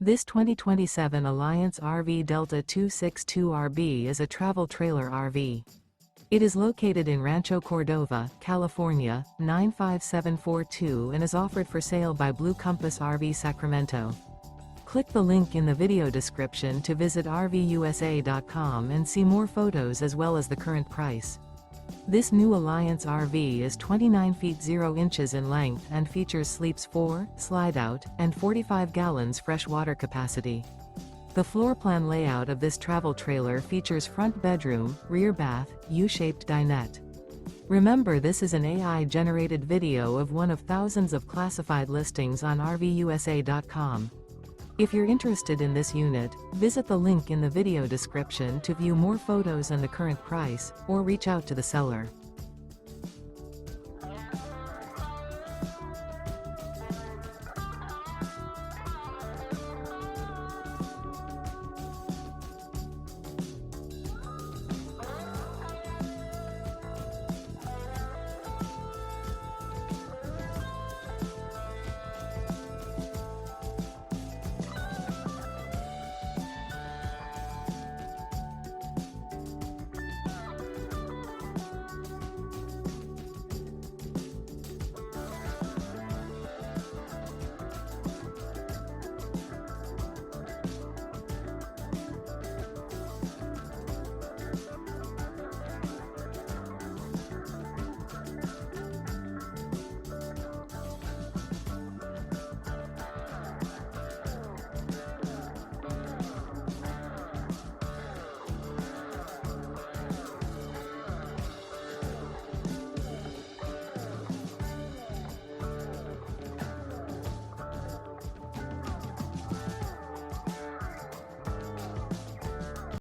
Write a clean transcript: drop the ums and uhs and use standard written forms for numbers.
This 2027 Alliance RV Delta 262RB is a travel trailer RV. It is located in Rancho Cordova, California, 95742 and is offered for sale by Blue Compass RV Sacramento. Click the link in the video description to visit RVUSA.com and see more photos as well as the current price. This new Alliance RV is 29 feet 0 inches in length and features sleeps 4, slide-out, and 45 gallons fresh water capacity. The floor plan layout of this travel trailer features front bedroom, rear bath, U-shaped dinette. Remember, this is an AI-generated video of one of thousands of classified listings on RVUSA.com. If you're interested in this unit, visit the link in the video description to view more photos and the current price, or reach out to the seller.